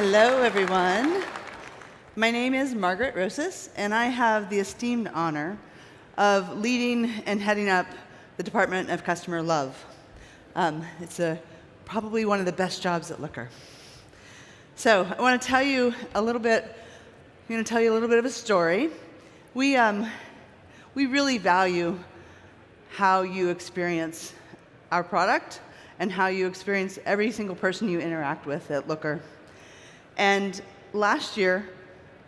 Hello, everyone. My name is Margaret Rosas, and I have the esteemed honor of leading and heading up the Department of Customer Love. It's probably one of the best jobs at Looker. So I want to tell you a little bit. I'm going to tell you a little bit of a story. We really value how you experience our product and how you experience every single person you interact with at Looker. And last year,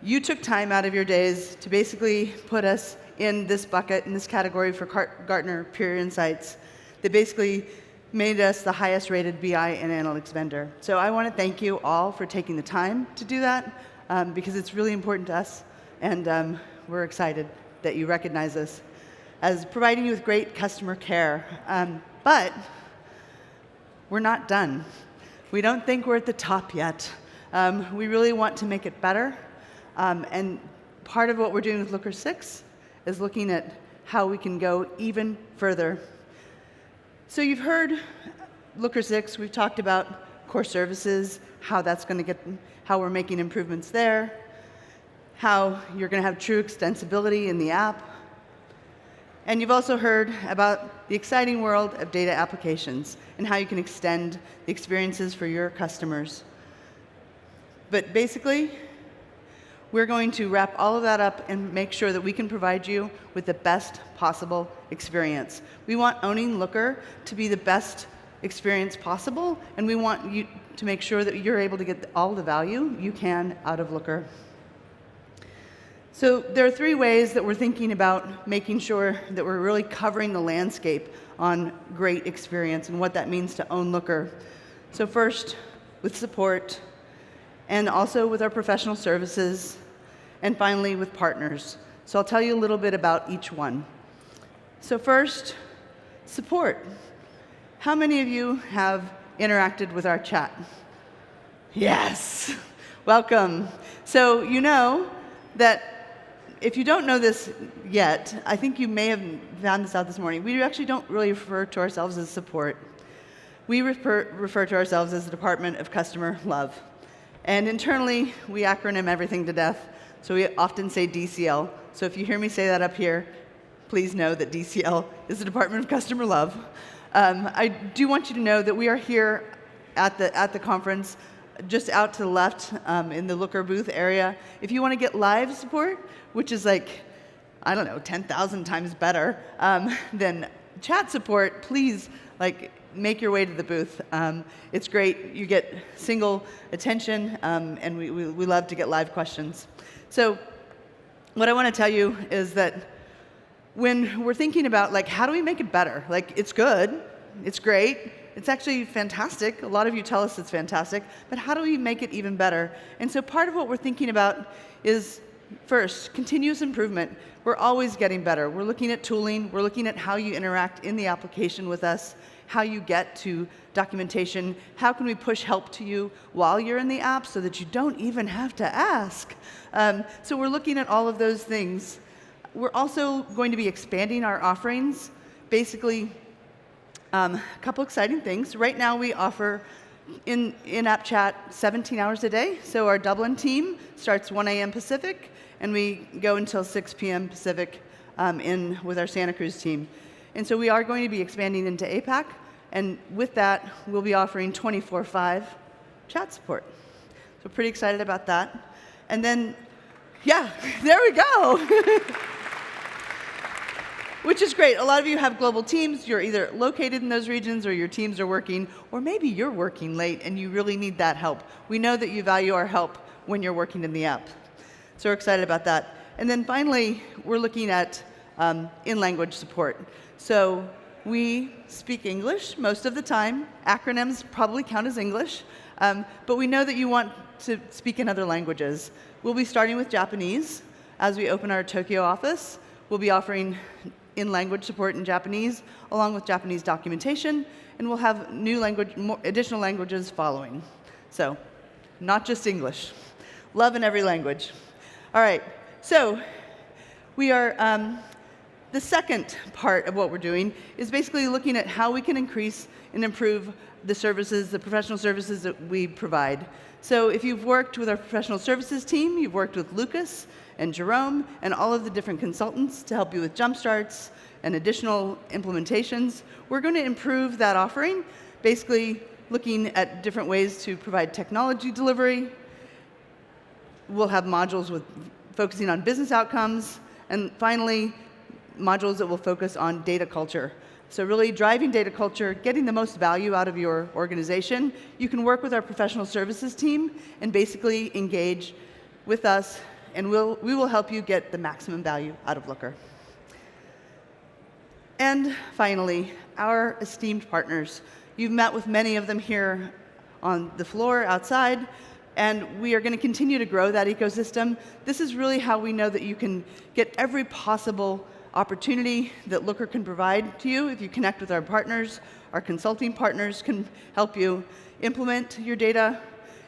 you took time out of your days to basically put us in this bucket, in this category for Gartner Peer Insights that basically made us the highest rated BI and analytics vendor. So I want to thank you all for taking the time to do that because it's really important to us, and we're excited that you recognize us as providing you with great customer care. But we're not done. We don't think we're at the top yet. We really want to make it better. And part of what we're doing with Looker 6 is looking at how we can go even further. So you've heard Looker 6, we've talked about core services, how we're making improvements there, how you're going to have true extensibility in the app. And you've also heard about the exciting world of data applications and how you can extend the experiences for your customers. But basically, we're going to wrap all of that up and make sure that we can provide you with the best possible experience. We want owning Looker to be the best experience possible, and we want you to make sure that you're able to get all the value you can out of Looker. So there are 3 ways that we're thinking about making sure that we're really covering the landscape on great experience and what that means to own Looker. So first, with support, and also with our professional services, and finally with partners. So I'll tell you a little bit about each one. So first, support. How many of you have interacted with our chat? Yes, welcome. So you know that if you don't know this yet, I think you may have found this out this morning, we actually don't really refer to ourselves as support. We refer to ourselves as the Department of Customer Love. And internally, we acronym everything to death, so we often say DCL. So if you hear me say that up here, please know that DCL is the Department of Customer Love. I do want you to know that we are here at the conference, just out to the left in the Looker booth area. If you want to get live support, which is like, I don't know, 10,000 times better than chat support, please make your way to the booth. It's great. You get single attention, and we love to get live questions. So what I want to tell you is that when we're thinking about how do we make it better? It's good, it's great, it's actually fantastic. A lot of you tell us it's fantastic, but how do we make it even better? And so part of what we're thinking about is, first, continuous improvement. We're always getting better. We're looking at tooling. We're looking at how you interact in the application with us, how you get to documentation, how can we push help to you while you're in the app so that you don't even have to ask. So we're looking at all of those things. We're also going to be expanding our offerings. Basically, a couple exciting things. Right now we offer in-app chat 17 hours a day. So our Dublin team starts 1 a.m. Pacific, and we go until 6 p.m. Pacific with our Santa Cruz team. And so we are going to be expanding into APAC, and with that, we'll be offering 24/5 chat support. So pretty excited about that. And then, yeah, there we go. Which is great. A lot of you have global teams. You're either located in those regions or your teams are working, or maybe you're working late and you really need that help. We know that you value our help when you're working in the app. So we're excited about that. And then finally, we're looking at in-language support. So we speak English most of the time. Acronyms probably count as English. But we know that you want to speak in other languages. We'll be starting with Japanese. As we open our Tokyo office, we'll be offering in-language support in Japanese, along with Japanese documentation, and we'll have additional languages following. So, not just English. Love in every language. All right, so we are The second part of what we're doing is basically looking at how we can increase and improve the services, the professional services that we provide. So if you've worked with our professional services team, you've worked with Lucas and Jerome and all of the different consultants to help you with jumpstarts and additional implementations, we're going to improve that offering, basically looking at different ways to provide technology delivery. We'll have modules with focusing on business outcomes, and finally, modules that will focus on data culture. So really driving data culture, getting the most value out of your organization. You can work with our professional services team and basically engage with us, and we will help you get the maximum value out of Looker. And finally, our esteemed partners. You've met with many of them here on the floor outside, and we are going to continue to grow that ecosystem. This is really how we know that you can get every possible opportunity that Looker can provide to you if you connect with our partners. Our consulting partners can help you implement your data,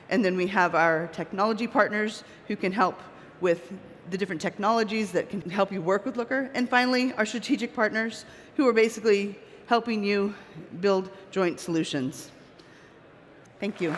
and then we have our technology partners who can help with the different technologies that can help you work with Looker. And finally, our strategic partners who are basically helping you build joint solutions. Thank you.